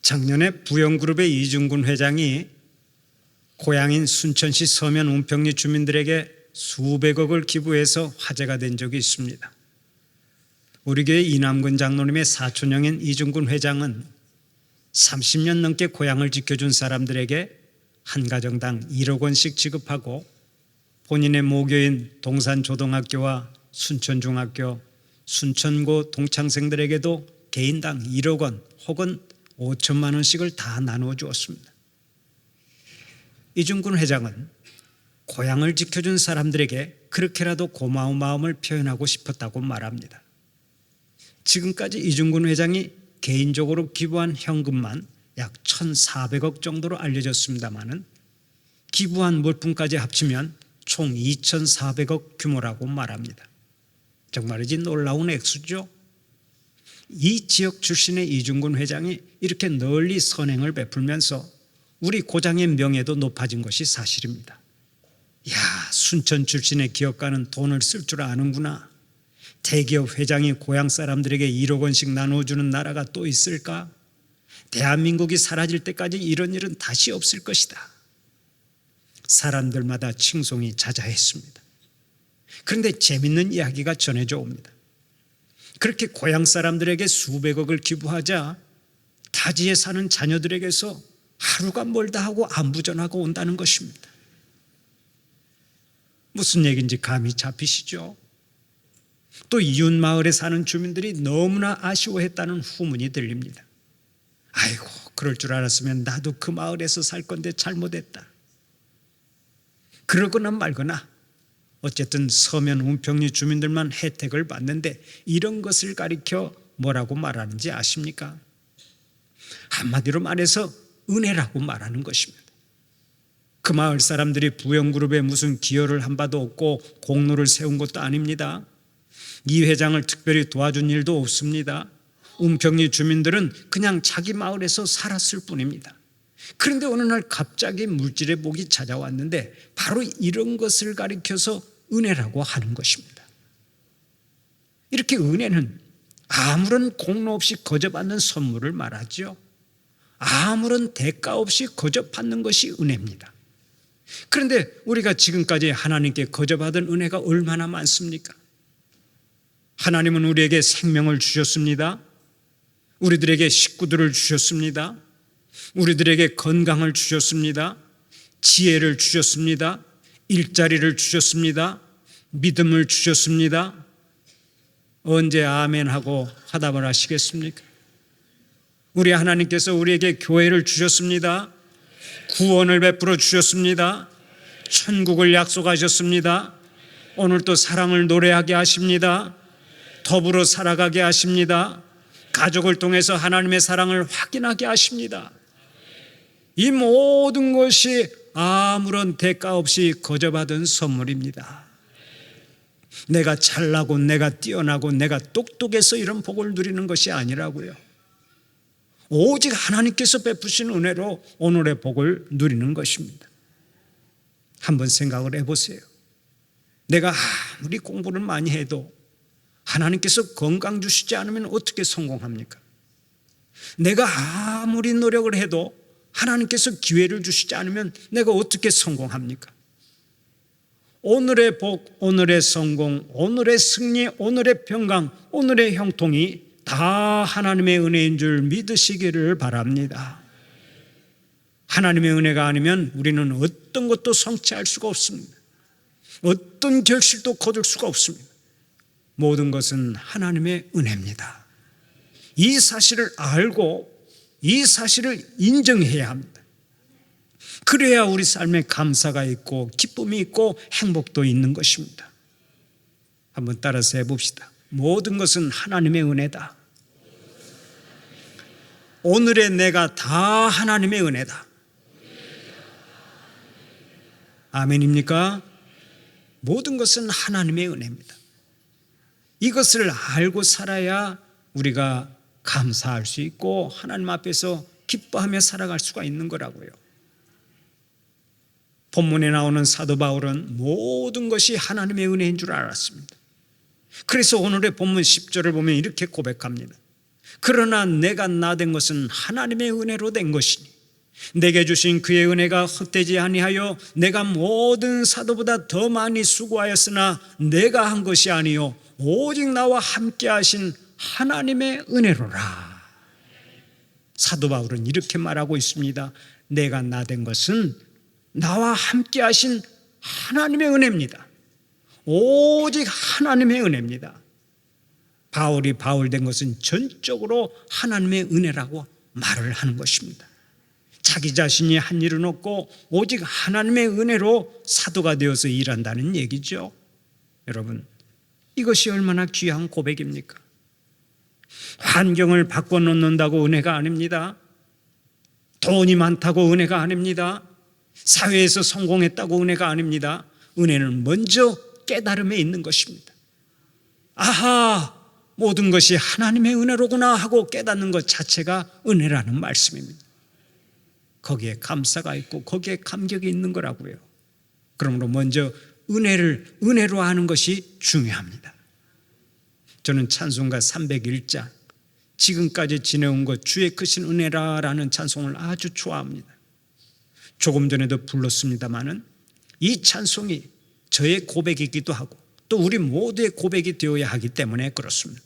작년에 부영그룹의 이중근 회장이 고향인 순천시 서면 운평리 주민들에게 수백억을 기부해서 화제가 된 적이 있습니다. 우리 교회 이남근 장로님의 사촌형인 이중근 회장은 30년 넘게 고향을 지켜준 사람들에게 한 가정당 1억 원씩 지급하고 본인의 모교인 동산초등학교와 순천중학교, 순천고 동창생들에게도 개인당 1억 원 혹은 5천만 원씩을 다 나누어 주었습니다. 이중근 회장은 고향을 지켜준 사람들에게 그렇게라도 고마운 마음을 표현하고 싶었다고 말합니다. 지금까지 이중근 회장이 개인적으로 기부한 현금만 약 1,400억 정도로 알려졌습니다마는 기부한 물품까지 합치면 총 2,400억 규모라고 말합니다. 정말이지 놀라운 액수죠. 이 지역 출신의 이중근 회장이 이렇게 널리 선행을 베풀면서 우리 고장의 명예도 높아진 것이 사실입니다. 야, 순천 출신의 기업가는 돈을 쓸 줄 아는구나. 대기업 회장이 고향 사람들에게 1억 원씩 나눠주는 나라가 또 있을까? 대한민국이 사라질 때까지 이런 일은 다시 없을 것이다. 사람들마다 칭송이 자자했습니다. 그런데 재밌는 이야기가 전해져 옵니다. 그렇게 고향 사람들에게 수백억을 기부하자 타지에 사는 자녀들에게서 하루가 멀다 하고 안부전화가 온다는 것입니다. 무슨 얘기인지 감이 잡히시죠? 또 이웃 마을에 사는 주민들이 너무나 아쉬워했다는 후문이 들립니다. 아이고, 그럴 줄 알았으면 나도 그 마을에서 살 건데 잘못했다. 그러거나 말거나 어쨌든 서면 운평리 주민들만 혜택을 받는데 이런 것을 가리켜 뭐라고 말하는지 아십니까? 한마디로 말해서 은혜라고 말하는 것입니다. 그 마을 사람들이 부영그룹에 무슨 기여를 한 바도 없고 공로를 세운 것도 아닙니다. 이 회장을 특별히 도와준 일도 없습니다. 운평리 주민들은 그냥 자기 마을에서 살았을 뿐입니다. 그런데 어느 날 갑자기 물질의 복이 찾아왔는데 바로 이런 것을 가리켜서 은혜라고 하는 것입니다. 이렇게 은혜는 아무런 공로 없이 거저 받는 선물을 말하죠. 아무런 대가 없이 거저 받는 것이 은혜입니다. 그런데 우리가 지금까지 하나님께 거저 받은 은혜가 얼마나 많습니까? 하나님은 우리에게 생명을 주셨습니다. 우리들에게 식구들을 주셨습니다. 우리들에게 건강을 주셨습니다. 지혜를 주셨습니다. 일자리를 주셨습니다. 믿음을 주셨습니다. 언제 아멘하고 화답을 하시겠습니까? 우리 하나님께서 우리에게 교회를 주셨습니다. 구원을 베풀어 주셨습니다. 천국을 약속하셨습니다. 오늘 또 사랑을 노래하게 하십니다. 더불어 살아가게 하십니다. 가족을 통해서 하나님의 사랑을 확인하게 하십니다. 이 모든 것이 아무런 대가 없이 거저받은 선물입니다. 내가 잘나고 내가 뛰어나고 내가 똑똑해서 이런 복을 누리는 것이 아니라고요. 오직 하나님께서 베푸신 은혜로 오늘의 복을 누리는 것입니다. 한번 생각을 해보세요. 내가 아무리 공부를 많이 해도 하나님께서 건강 주시지 않으면 어떻게 성공합니까? 내가 아무리 노력을 해도 하나님께서 기회를 주시지 않으면 내가 어떻게 성공합니까? 오늘의 복, 오늘의 성공, 오늘의 승리, 오늘의 평강, 오늘의 형통이 다 하나님의 은혜인 줄 믿으시기를 바랍니다. 하나님의 은혜가 아니면 우리는 어떤 것도 성취할 수가 없습니다. 어떤 결실도 거둘 수가 없습니다. 모든 것은 하나님의 은혜입니다. 이 사실을 알고 이 사실을 인정해야 합니다. 그래야 우리 삶에 감사가 있고 기쁨이 있고 행복도 있는 것입니다. 한번 따라서 해봅시다. 모든 것은 하나님의 은혜다. 오늘의 내가 다 하나님의 은혜다. 아멘입니까? 모든 것은 하나님의 은혜입니다. 이것을 알고 살아야 우리가 감사할 수 있고 하나님 앞에서 기뻐하며 살아갈 수가 있는 거라고요. 본문에 나오는 사도 바울은 모든 것이 하나님의 은혜인 줄 알았습니다. 그래서 오늘의 본문 10절을 보면 이렇게 고백합니다. 그러나 내가 나된 것은 하나님의 은혜로 된 것이니 내게 주신 그의 은혜가 헛되지 아니하여 내가 모든 사도보다 더 많이 수고하였으나 내가 한 것이 아니요 오직 나와 함께 하신 하나님의 은혜로라. 사도 바울은 이렇게 말하고 있습니다. 내가 나된 것은 나와 함께 하신 하나님의 은혜입니다. 오직 하나님의 은혜입니다. 바울이 바울 된 것은 전적으로 하나님의 은혜라고 말을 하는 것입니다. 자기 자신이 한 일은 없고 오직 하나님의 은혜로 사도가 되어서 일한다는 얘기죠. 여러분, 이것이 얼마나 귀한 고백입니까? 환경을 바꿔놓는다고 은혜가 아닙니다. 돈이 많다고 은혜가 아닙니다. 사회에서 성공했다고 은혜가 아닙니다. 은혜는 먼저 깨달음에 있는 것입니다. 아하, 모든 것이 하나님의 은혜로구나 하고 깨닫는 것 자체가 은혜라는 말씀입니다. 거기에 감사가 있고 거기에 감격이 있는 거라고요. 그러므로 먼저 은혜를 은혜로 하는 것이 중요합니다. 저는 찬송가 301장 지금까지 지내온 것 주의 크신 은혜라라는 찬송을 아주 좋아합니다. 조금 전에도 불렀습니다마는 이 찬송이 저의 고백이기도 하고 또 우리 모두의 고백이 되어야 하기 때문에 그렇습니다.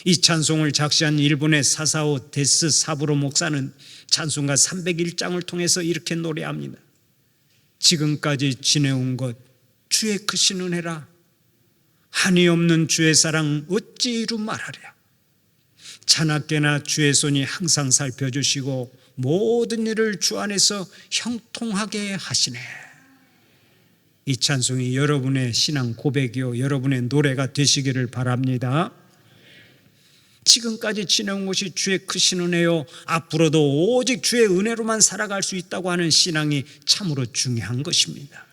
이 찬송을 작시한 일본의 사사오 데스 사부로 목사는 찬송가 301장을 통해서 이렇게 노래합니다. 지금까지 지내온 것 주의 크신 은혜라 한이 없는 주의 사랑 어찌 이루 말하랴. 자나깨나 주의 손이 항상 살펴주시고 모든 일을 주 안에서 형통하게 하시네. 이 찬송이 여러분의 신앙 고백이요 여러분의 노래가 되시기를 바랍니다. 지금까지 지내온 것이 주의 크신 은혜요 앞으로도 오직 주의 은혜로만 살아갈 수 있다고 하는 신앙이 참으로 중요한 것입니다.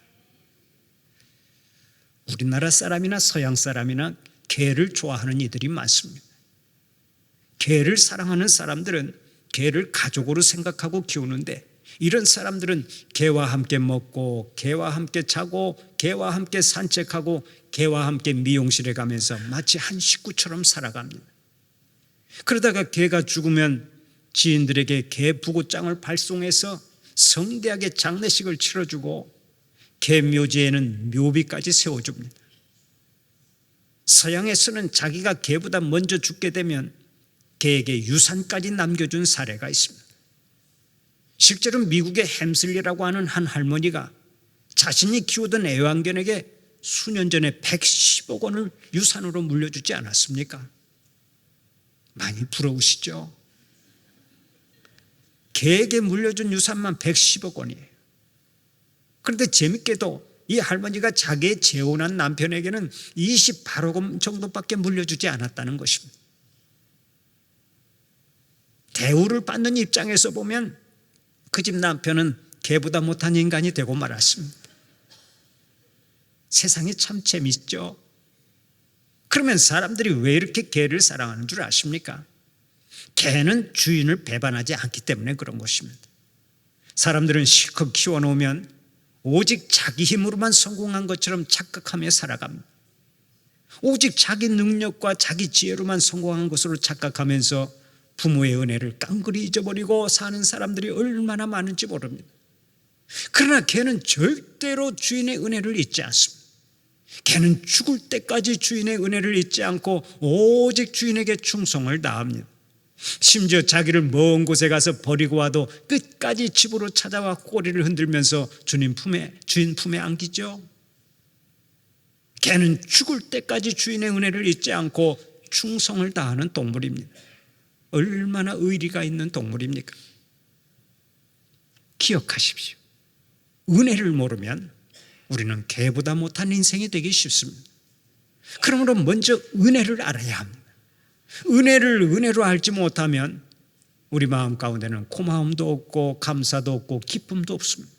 우리나라 사람이나 서양 사람이나 개를 좋아하는 이들이 많습니다. 개를 사랑하는 사람들은 개를 가족으로 생각하고 키우는데 이런 사람들은 개와 함께 먹고 개와 함께 자고 개와 함께 산책하고 개와 함께 미용실에 가면서 마치 한 식구처럼 살아갑니다. 그러다가 개가 죽으면 지인들에게 개 부고장을 발송해서 성대하게 장례식을 치러주고 개 묘지에는 묘비까지 세워줍니다. 서양에서는 자기가 개보다 먼저 죽게 되면 개에게 유산까지 남겨준 사례가 있습니다. 실제로 미국의 햄슬리라고 하는 한 할머니가 자신이 키우던 애완견에게 수년 전에 110억 원을 유산으로 물려주지 않았습니까? 많이 부러우시죠? 개에게 물려준 유산만 110억 원이에요. 그런데 재밌게도 이 할머니가 자기의 재혼한 남편에게는 28억 원 정도밖에 물려주지 않았다는 것입니다. 대우를 받는 입장에서 보면 그 집 남편은 개보다 못한 인간이 되고 말았습니다. 세상이 참 재밌죠? 그러면 사람들이 왜 이렇게 개를 사랑하는 줄 아십니까? 개는 주인을 배반하지 않기 때문에 그런 것입니다. 사람들은 실컷 키워놓으면 오직 자기 힘으로만 성공한 것처럼 착각하며 살아갑니다. 오직 자기 능력과 자기 지혜로만 성공한 것으로 착각하면서 부모의 은혜를 깡그리 잊어버리고 사는 사람들이 얼마나 많은지 모릅니다. 그러나 개는 절대로 주인의 은혜를 잊지 않습니다. 개는 죽을 때까지 주인의 은혜를 잊지 않고 오직 주인에게 충성을 다합니다. 심지어 자기를 먼 곳에 가서 버리고 와도 끝까지 집으로 찾아와 꼬리를 흔들면서 주인 품에 안기죠. 개는 죽을 때까지 주인의 은혜를 잊지 않고 충성을 다하는 동물입니다. 얼마나 의리가 있는 동물입니까? 기억하십시오. 은혜를 모르면 우리는 개보다 못한 인생이 되기 쉽습니다. 그러므로 먼저 은혜를 알아야 합니다. 은혜를 은혜로 알지 못하면 우리 마음 가운데는 고마움도 없고 감사도 없고 기쁨도 없습니다.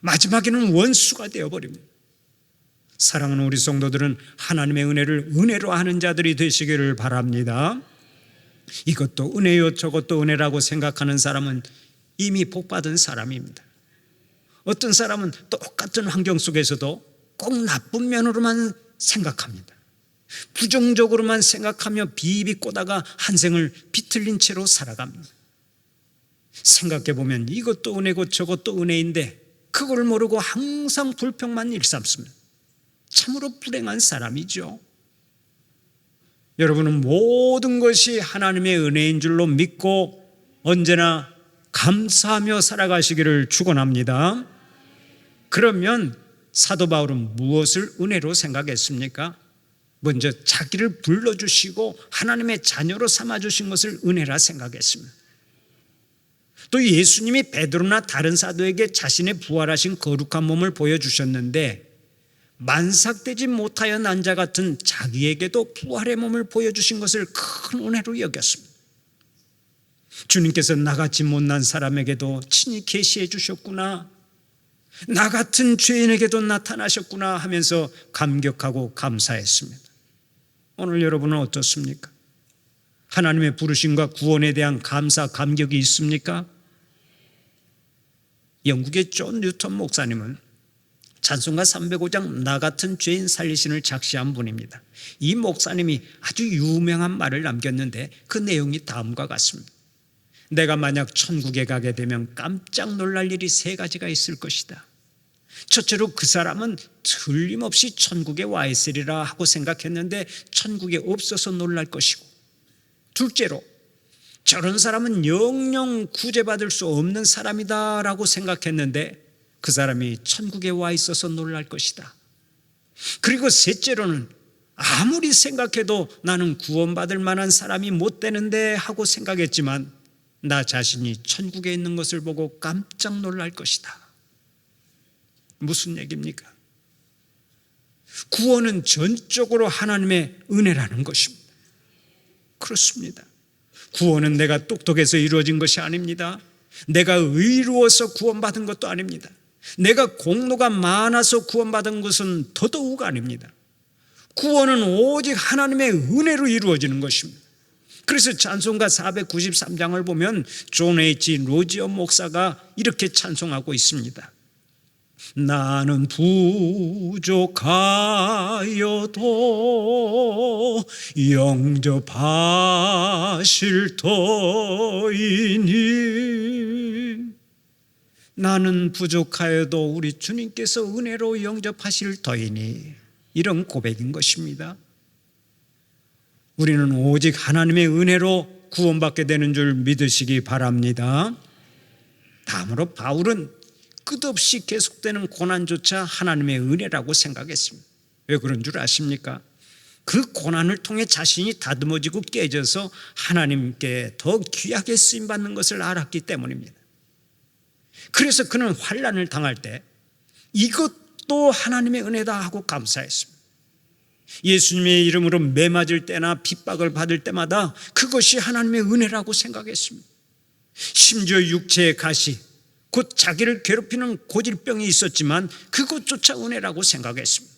마지막에는 원수가 되어버립니다. 사랑하는 우리 성도들은 하나님의 은혜를 은혜로 아는 자들이 되시기를 바랍니다. 이것도 은혜요 저것도 은혜라고 생각하는 사람은 이미 복받은 사람입니다. 어떤 사람은 똑같은 환경 속에서도 꼭 나쁜 면으로만 생각합니다. 부정적으로만 생각하며 비비 꼬다가 한 생을 비틀린 채로 살아갑니다. 생각해보면 이것도 은혜고 저것도 은혜인데 그걸 모르고 항상 불평만 일삼습니다. 참으로 불행한 사람이죠. 여러분은 모든 것이 하나님의 은혜인 줄로 믿고 언제나 감사하며 살아가시기를 축원합니다. 그러면 사도 바울은 무엇을 은혜로 생각했습니까? 먼저 자기를 불러주시고 하나님의 자녀로 삼아주신 것을 은혜라 생각했습니다. 또 예수님이 베드로나 다른 사도에게 자신의 부활하신 거룩한 몸을 보여주셨는데 만삭되지 못하여 난 자 같은 자기에게도 부활의 몸을 보여주신 것을 큰 은혜로 여겼습니다. 주님께서 나같이 못난 사람에게도 친히 계시해 주셨구나, 나 같은 죄인에게도 나타나셨구나 하면서 감격하고 감사했습니다. 오늘 여러분은 어떻습니까? 하나님의 부르심과 구원에 대한 감사, 감격이 있습니까? 영국의 존 뉴턴 목사님은 찬송가 305장 나 같은 죄인 살리신을 작시한 분입니다. 이 목사님이 아주 유명한 말을 남겼는데 그 내용이 다음과 같습니다. 내가 만약 천국에 가게 되면 깜짝 놀랄 일이 세 가지가 있을 것이다. 첫째로 그 사람은 틀림없이 천국에 와 있으리라 하고 생각했는데 천국에 없어서 놀랄 것이고, 둘째로 저런 사람은 영영 구제받을 수 없는 사람이다 라고 생각했는데 그 사람이 천국에 와 있어서 놀랄 것이다. 그리고 셋째로는 아무리 생각해도 나는 구원받을 만한 사람이 못 되는데 하고 생각했지만 나 자신이 천국에 있는 것을 보고 깜짝 놀랄 것이다. 무슨 얘기입니까? 구원은 전적으로 하나님의 은혜라는 것입니다. 그렇습니다. 구원은 내가 똑똑해서 이루어진 것이 아닙니다. 내가 의로워서 구원받은 것도 아닙니다. 내가 공로가 많아서 구원받은 것은 더더욱 아닙니다. 구원은 오직 하나님의 은혜로 이루어지는 것입니다. 그래서 찬송가 493장을 보면 존 H. 로지어 목사가 이렇게 찬송하고 있습니다. 나는 부족하여도 영접하실 터이니, 나는 부족하여도 우리 주님께서 은혜로 영접하실 터이니, 이런 고백인 것입니다. 우리는 오직 하나님의 은혜로 구원받게 되는 줄 믿으시기 바랍니다. 다음으로 바울은 끝없이 계속되는 고난조차 하나님의 은혜라고 생각했습니다. 왜 그런 줄 아십니까? 그 고난을 통해 자신이 다듬어지고 깨져서 하나님께 더 귀하게 쓰임받는 것을 알았기 때문입니다. 그래서 그는 환난을 당할 때 이것도 하나님의 은혜다 하고 감사했습니다. 예수님의 이름으로 매맞을 때나 핍박을 받을 때마다 그것이 하나님의 은혜라고 생각했습니다. 심지어 육체의 가시, 곧 자기를 괴롭히는 고질병이 있었지만 그것조차 은혜라고 생각했습니다.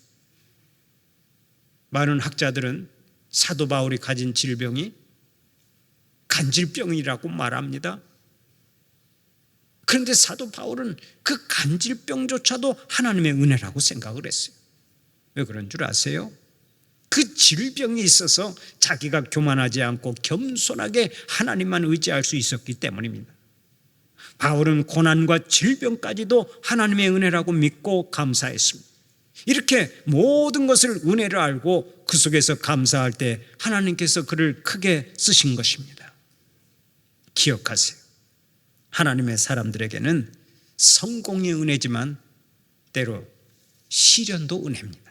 많은 학자들은 사도 바울이 가진 질병이 간질병이라고 말합니다. 그런데 사도 바울은 그 간질병조차도 하나님의 은혜라고 생각을 했어요. 왜 그런 줄 아세요? 그 질병이 있어서 자기가 교만하지 않고 겸손하게 하나님만 의지할 수 있었기 때문입니다. 바울은 고난과 질병까지도 하나님의 은혜라고 믿고 감사했습니다. 이렇게 모든 것을 은혜로 알고 그 속에서 감사할 때 하나님께서 그를 크게 쓰신 것입니다. 기억하세요. 하나님의 사람들에게는 성공이 은혜지만 때로 시련도 은혜입니다.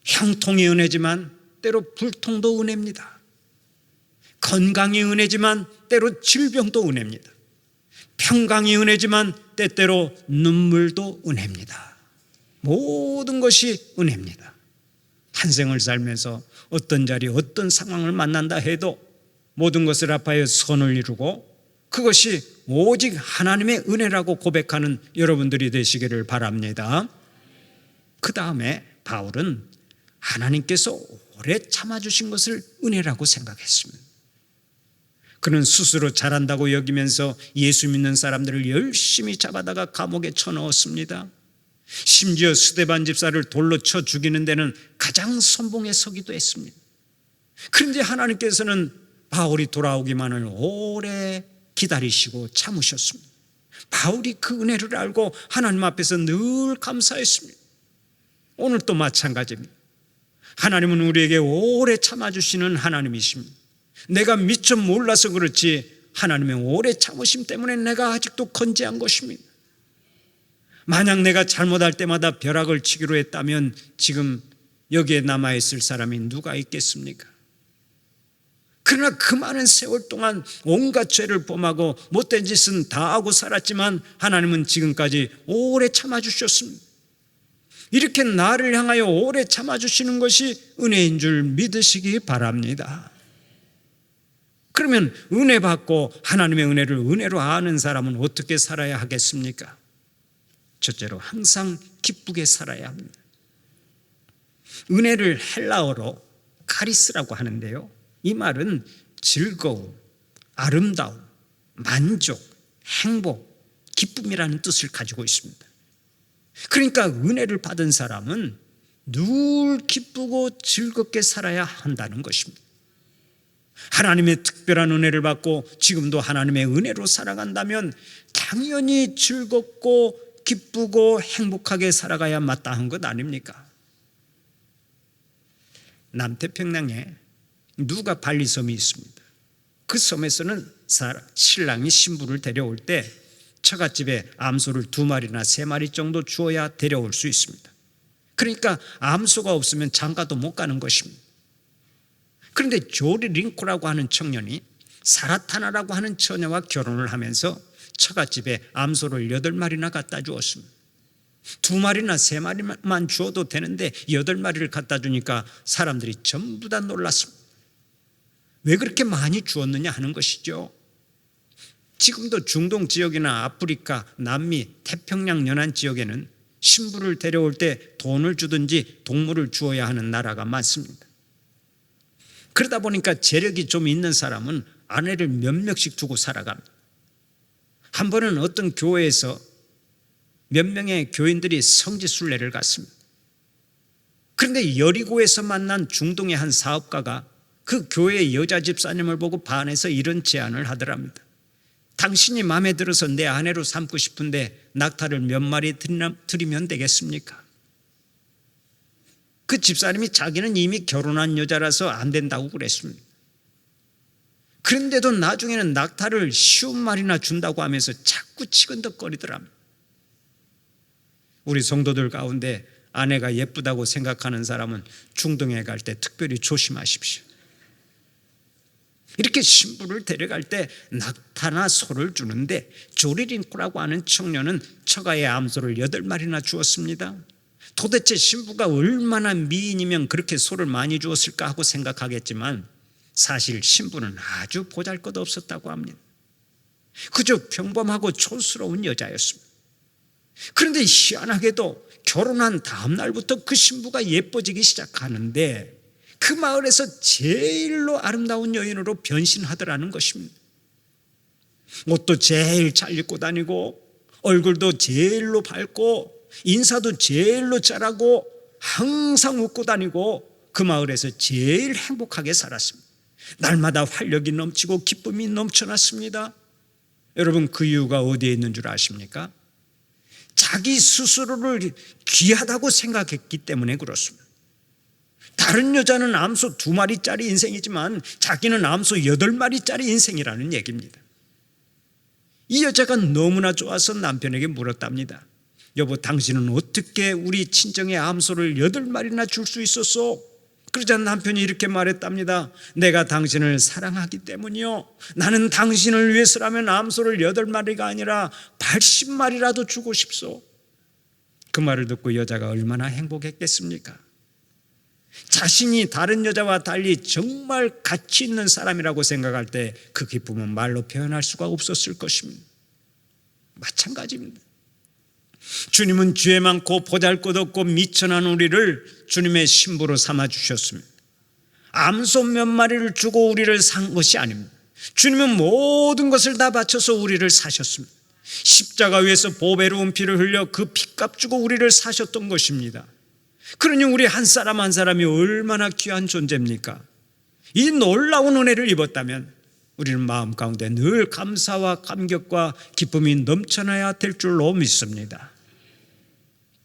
형통이 은혜지만 때로 불통도 은혜입니다. 건강이 은혜지만 때로 질병도 은혜입니다. 평강이 은혜지만 때때로 눈물도 은혜입니다. 모든 것이 은혜입니다. 한 생을 살면서 어떤 자리, 어떤 상황을 만난다 해도 모든 것을 합하여 선을 이루고 그것이 오직 하나님의 은혜라고 고백하는 여러분들이 되시기를 바랍니다. 그 다음에 바울은 하나님께서 오래 참아주신 것을 은혜라고 생각했습니다. 그는 스스로 잘한다고 여기면서 예수 믿는 사람들을 열심히 잡아다가 감옥에 쳐넣었습니다. 심지어 스데반 집사를 돌로 쳐 죽이는 데는 가장 선봉에 서기도 했습니다. 그런데 하나님께서는 바울이 돌아오기만을 오래 기다리시고 참으셨습니다. 바울이 그 은혜를 알고 하나님 앞에서 늘 감사했습니다. 오늘도 마찬가지입니다. 하나님은 우리에게 오래 참아주시는 하나님이십니다. 내가 미처 몰라서 그렇지 하나님의 오래 참으심 때문에 내가 아직도 건재한 것입니다. 만약 내가 잘못할 때마다 벼락을 치기로 했다면 지금 여기에 남아있을 사람이 누가 있겠습니까? 그러나 그 많은 세월 동안 온갖 죄를 범하고 못된 짓은 다 하고 살았지만 하나님은 지금까지 오래 참아주셨습니다. 이렇게 나를 향하여 오래 참아주시는 것이 은혜인 줄 믿으시기 바랍니다. 그러면 은혜 받고 하나님의 은혜를 은혜로 아는 사람은 어떻게 살아야 하겠습니까? 첫째로 항상 기쁘게 살아야 합니다. 은혜를 헬라어로 카리스라고 하는데요, 이 말은 즐거움, 아름다움, 만족, 행복, 기쁨이라는 뜻을 가지고 있습니다. 그러니까 은혜를 받은 사람은 늘 기쁘고 즐겁게 살아야 한다는 것입니다. 하나님의 특별한 은혜를 받고 지금도 하나님의 은혜로 살아간다면 당연히 즐겁고 기쁘고 행복하게 살아가야 마땅한 것 아닙니까? 남태평양에 누가 발리섬이 있습니다. 그 섬에서는 신랑이 신부를 데려올 때 처갓집에 암소를 2마리나 3마리 정도 주어야 데려올 수 있습니다. 그러니까 암소가 없으면 장가도 못 가는 것입니다. 그런데 조리 링코라고 하는 청년이 사라타나라고 하는 처녀와 결혼을 하면서 처갓집에 암소를 8마리나 갖다 주었습니다. 2마리나 3마리만 주어도 되는데 8마리를 갖다 주니까 사람들이 전부 다 놀랐습니다. 왜 그렇게 많이 주었느냐 하는 것이죠. 지금도 중동 지역이나 아프리카, 남미, 태평양 연안 지역에는 신부를 데려올 때 돈을 주든지 동물을 주어야 하는 나라가 많습니다. 그러다 보니까 재력이 좀 있는 사람은 아내를 몇 명씩 두고 살아갑니다. 한 번은 어떤 교회에서 몇 명의 교인들이 성지순례를 갔습니다. 그런데 여리고에서 만난 중동의 한 사업가가 그 교회의 여자 집사님을 보고 반해서 이런 제안을 하더랍니다. 당신이 마음에 들어서 내 아내로 삼고 싶은데 낙타를 몇 마리 드리면 되겠습니까? 그 집사님이 자기는 이미 결혼한 여자라서 안 된다고 그랬습니다. 그런데도 나중에는 낙타를 50마리나 준다고 하면서 자꾸 치근덕거리더랍니다. 우리 성도들 가운데 아내가 예쁘다고 생각하는 사람은 중동에 갈 때 특별히 조심하십시오. 이렇게 신부를 데려갈 때 낙타나 소를 주는데 조리린코라고 하는 청년은 처가의 암소를 8마리나 주었습니다. 도대체 신부가 얼마나 미인이면 그렇게 소를 많이 주었을까 하고 생각하겠지만 사실 신부는 아주 보잘것없었다고 합니다. 그저 평범하고 촌스러운 여자였습니다. 그런데 희한하게도 결혼한 다음 날부터 그 신부가 예뻐지기 시작하는데 그 마을에서 제일로 아름다운 여인으로 변신하더라는 것입니다. 옷도 제일 잘 입고 다니고 얼굴도 제일로 밝고 인사도 제일로 잘하고 항상 웃고 다니고 그 마을에서 제일 행복하게 살았습니다. 날마다 활력이 넘치고 기쁨이 넘쳐났습니다. 여러분, 그 이유가 어디에 있는 줄 아십니까? 자기 스스로를 귀하다고 생각했기 때문에 그렇습니다. 다른 여자는 암소 2마리짜리 인생이지만 자기는 암소 8마리짜리 인생이라는 얘기입니다. 이 여자가 너무나 좋아서 남편에게 물었답니다. 여보, 당신은 어떻게 우리 친정의 암소를 8마리나 줄 수 있었어? 그러자 남편이 이렇게 말했답니다. 내가 당신을 사랑하기 때문이요. 나는 당신을 위해서라면 암소를 8마리가 아니라 80마리라도 주고 싶소. 그 말을 듣고 여자가 얼마나 행복했겠습니까? 자신이 다른 여자와 달리 정말 가치 있는 사람이라고 생각할 때 그 기쁨은 말로 표현할 수가 없었을 것입니다. 마찬가지입니다. 주님은 죄 많고 보잘것없고 미천한 우리를 주님의 신부로 삼아주셨습니다. 암소 몇 마리를 주고 우리를 산 것이 아닙니다. 주님은 모든 것을 다 바쳐서 우리를 사셨습니다. 십자가 위에서 보배로운 피를 흘려 그 피값 주고 우리를 사셨던 것입니다. 그러니 우리 한 사람 한 사람이 얼마나 귀한 존재입니까? 이 놀라운 은혜를 입었다면 우리는 마음 가운데 늘 감사와 감격과 기쁨이 넘쳐나야 될 줄로 믿습니다.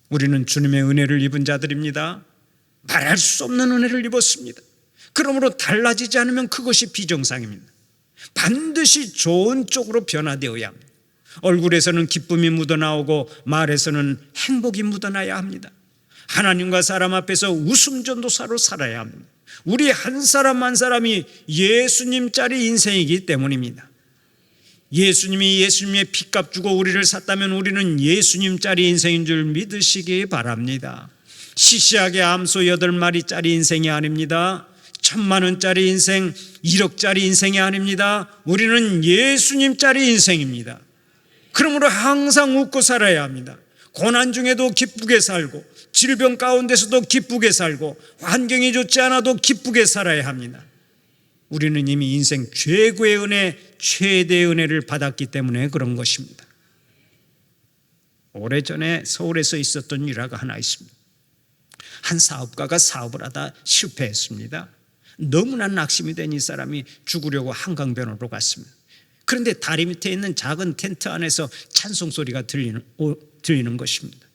우리는 주님의 은혜를 입은 자들입니다. 말할 수 없는 은혜를 입었습니다. 그러므로 달라지지 않으면 그것이 비정상입니다. 반드시 좋은 쪽으로 변화되어야 합니다. 얼굴에서는 기쁨이 묻어나오고 말에서는 행복이 묻어나야 합니다. 하나님과 사람 앞에서 웃음 전도사로 살아야 합니다. 우리 한 사람 한 사람이 예수님짜리 인생이기 때문입니다. 예수님이 예수님의 피값 주고 우리를 샀다면 우리는 예수님짜리 인생인 줄 믿으시기 바랍니다. 시시하게 암소 8마리짜리 인생이 아닙니다. 1000만원짜리 인생, 1억짜리 인생이 아닙니다. 우리는 예수님짜리 인생입니다. 그러므로 항상 웃고 살아야 합니다. 고난 중에도 기쁘게 살고, 질병 가운데서도 기쁘게 살고, 환경이 좋지 않아도 기쁘게 살아야 합니다. 우리는 이미 인생 최고의 은혜, 최대의 은혜를 받았기 때문에 그런 것입니다. 오래전에 서울에서 있었던 일화가 하나 있습니다. 한 사업가가 사업을 하다 실패했습니다. 너무나 낙심이 된 이 사람이 죽으려고 한강변으로 갔습니다. 그런데 다리 밑에 있는 작은 텐트 안에서 찬송 소리가 들리는 것입니다.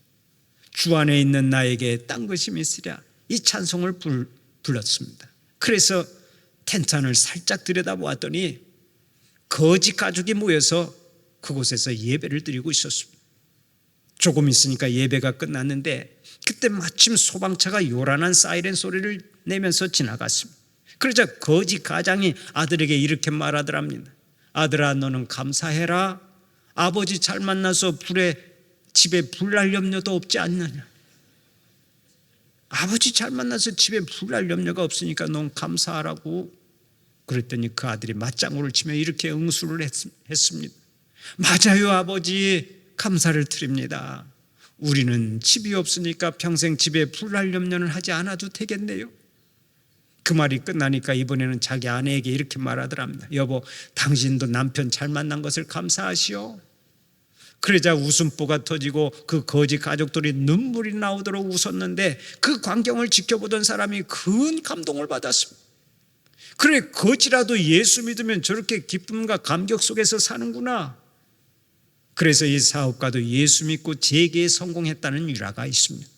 주 안에 있는 나에게 딴 것이 있으랴, 이 찬송을 불렀습니다. 그래서 텐트 안을 살짝 들여다보았더니 거지 가족이 모여서 그곳에서 예배를 드리고 있었습니다. 조금 있으니까 예배가 끝났는데 그때 마침 소방차가 요란한 사이렌 소리를 내면서 지나갔습니다. 그러자 거지 가장이 아들에게 이렇게 말하더랍니다. 아들아, 너는 감사해라. 아버지 잘 만나서 집에 불날 염려도 없지 않느냐. 아버지 잘 만나서 집에 불날 염려가 없으니까 넌 감사하라고. 그랬더니 그 아들이 맞장구를 치며 이렇게 응수를 했습니다. 맞아요, 아버지. 감사를 드립니다. 우리는 집이 없으니까 평생 집에 불날 염려는 하지 않아도 되겠네요. 그 말이 끝나니까 이번에는 자기 아내에게 이렇게 말하더랍니다. 여보, 당신도 남편 잘 만난 것을 감사하시오. 그러자 웃음보가 터지고 그 거지 가족들이 눈물이 나오도록 웃었는데 그 광경을 지켜보던 사람이 큰 감동을 받았습니다. 그래, 거지라도 예수 믿으면 저렇게 기쁨과 감격 속에서 사는구나. 그래서 이 사업가도 예수 믿고 재기에 성공했다는 일화가 있습니다.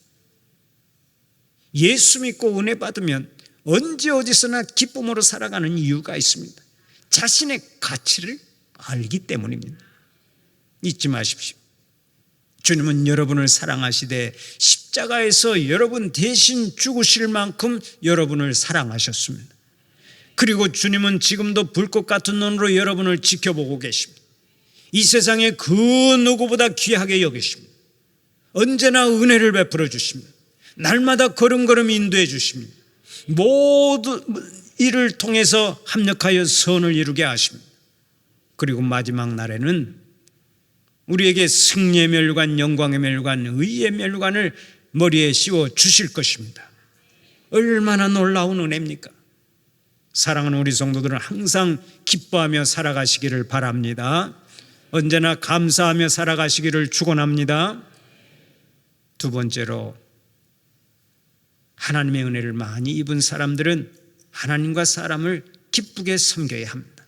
예수 믿고 은혜 받으면 언제 어디서나 기쁨으로 살아가는 이유가 있습니다. 자신의 가치를 알기 때문입니다. 잊지 마십시오. 주님은 여러분을 사랑하시되 십자가에서 여러분 대신 죽으실 만큼 여러분을 사랑하셨습니다. 그리고 주님은 지금도 불꽃 같은 눈으로 여러분을 지켜보고 계십니다. 이 세상에 그 누구보다 귀하게 여기십니다. 언제나 은혜를 베풀어 주십니다. 날마다 걸음걸음 인도해 주십니다. 모든 일을 통해서 합력하여 선을 이루게 하십니다. 그리고 마지막 날에는 우리에게 승리의 멸관, 영광의 멸관, 의의 멸관을 머리에 씌워 주실 것입니다. 얼마나 놀라운 은혜입니까? 사랑하는 우리 성도들은 항상 기뻐하며 살아가시기를 바랍니다. 언제나 감사하며 살아가시기를 축원합니다. 두 번째로, 하나님의 은혜를 많이 입은 사람들은 하나님과 사람을 기쁘게 섬겨야 합니다.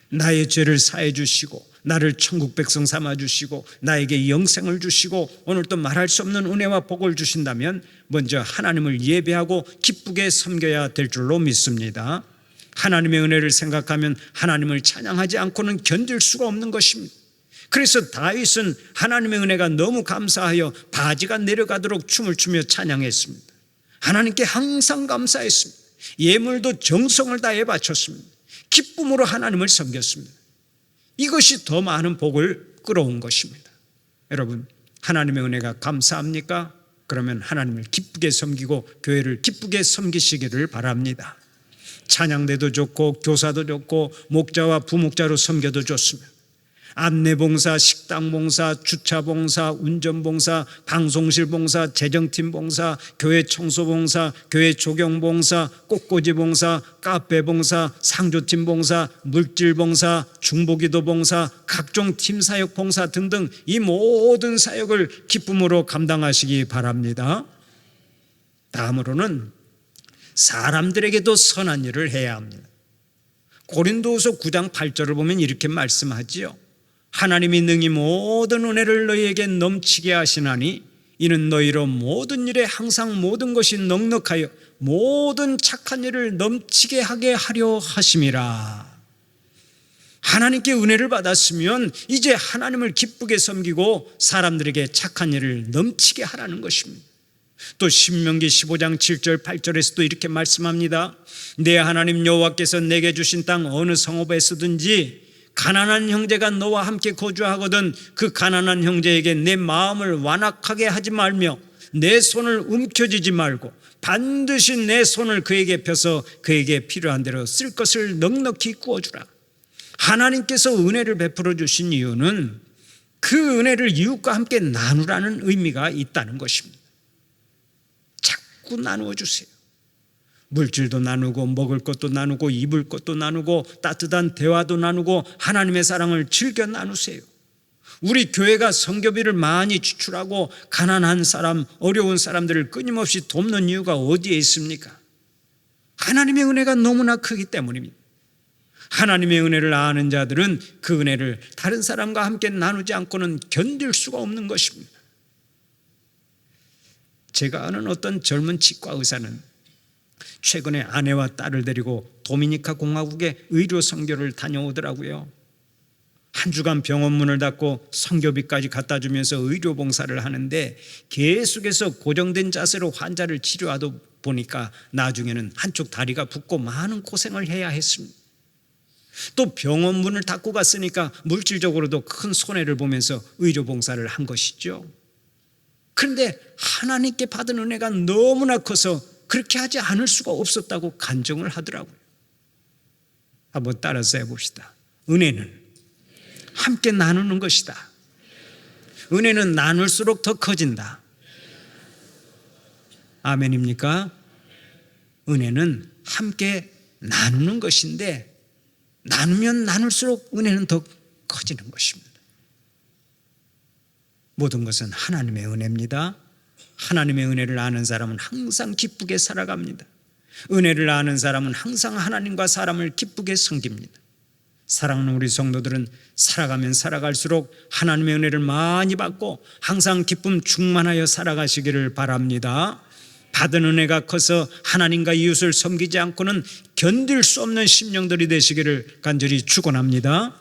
나의 죄를 사해 주시고 나를 천국 백성 삼아 주시고 나에게 영생을 주시고 오늘 또 말할 수 없는 은혜와 복을 주신다면 먼저 하나님을 예배하고 기쁘게 섬겨야 될 줄로 믿습니다. 하나님의 은혜를 생각하면 하나님을 찬양하지 않고는 견딜 수가 없는 것입니다. 그래서 다윗은 하나님의 은혜가 너무 감사하여 바지가 내려가도록 춤을 추며 찬양했습니다. 하나님께 항상 감사했습니다. 예물도 정성을 다해 바쳤습니다. 기쁨으로 하나님을 섬겼습니다. 이것이 더 많은 복을 끌어온 것입니다. 여러분, 하나님의 은혜가 감사합니까? 그러면 하나님을 기쁘게 섬기고 교회를 기쁘게 섬기시기를 바랍니다. 찬양대도 좋고 교사도 좋고 목자와 부목자로 섬겨도 좋습니다. 안내봉사, 식당봉사, 주차봉사, 운전봉사, 방송실봉사, 재정팀봉사, 교회 청소봉사, 교회 조경봉사, 꽃꽂이봉사, 카페봉사, 상조팀봉사, 물질봉사, 중보기도봉사, 각종 팀사역 봉사 등등 이 모든 사역을 기쁨으로 감당하시기 바랍니다. 다음으로는 사람들에게도 선한 일을 해야 합니다. 고린도후서 9장 8절을 보면 이렇게 말씀하지요. 하나님이 능히 모든 은혜를 너희에게 넘치게 하시나니 이는 너희로 모든 일에 항상 모든 것이 넉넉하여 모든 착한 일을 넘치게 하게 하려 하심이라. 하나님께 은혜를 받았으면 이제 하나님을 기쁘게 섬기고 사람들에게 착한 일을 넘치게 하라는 것입니다. 또 신명기 15장 7절 8절에서도 이렇게 말씀합니다. 내 하나님 여호와께서 내게 주신 땅 어느 성읍에서든지 가난한 형제가 너와 함께 거주하거든 그 가난한 형제에게 내 마음을 완악하게 하지 말며 내 손을 움켜쥐지 말고 반드시 내 손을 그에게 펴서 그에게 필요한 대로 쓸 것을 넉넉히 구워주라. 하나님께서 은혜를 베풀어 주신 이유는 그 은혜를 이웃과 함께 나누라는 의미가 있다는 것입니다. 자꾸 나누어 주세요. 물질도 나누고 먹을 것도 나누고 입을 것도 나누고 따뜻한 대화도 나누고 하나님의 사랑을 즐겨 나누세요. 우리 교회가 선교비를 많이 지출하고 가난한 사람, 어려운 사람들을 끊임없이 돕는 이유가 어디에 있습니까? 하나님의 은혜가 너무나 크기 때문입니다. 하나님의 은혜를 아는 자들은 그 은혜를 다른 사람과 함께 나누지 않고는 견딜 수가 없는 것입니다. 제가 아는 어떤 젊은 치과 의사는 최근에 아내와 딸을 데리고 도미니카 공화국의 의료 선교를 다녀오더라고요. 한 주간 병원 문을 닫고 선교비까지 갖다 주면서 의료 봉사를 하는데 계속해서 고정된 자세로 환자를 치료하다 보니까 나중에는 한쪽 다리가 붓고 많은 고생을 해야 했습니다. 또 병원 문을 닫고 갔으니까 물질적으로도 큰 손해를 보면서 의료 봉사를 한 것이죠. 그런데 하나님께 받은 은혜가 너무나 커서 그렇게 하지 않을 수가 없었다고 간증을 하더라고요. 한번 따라서 해봅시다. 은혜는 함께 나누는 것이다. 은혜는 나눌수록 더 커진다. 아멘입니까? 은혜는 함께 나누는 것인데 나누면 나눌수록 은혜는 더 커지는 것입니다. 모든 것은 하나님의 은혜입니다. 하나님의 은혜를 아는 사람은 항상 기쁘게 살아갑니다. 은혜를 아는 사람은 항상 하나님과 사람을 기쁘게 섬깁니다. 사랑하는 우리 성도들은 살아가면 살아갈수록 하나님의 은혜를 많이 받고 항상 기쁨 충만하여 살아가시기를 바랍니다. 받은 은혜가 커서 하나님과 이웃을 섬기지 않고는 견딜 수 없는 심령들이 되시기를 간절히 축원합니다.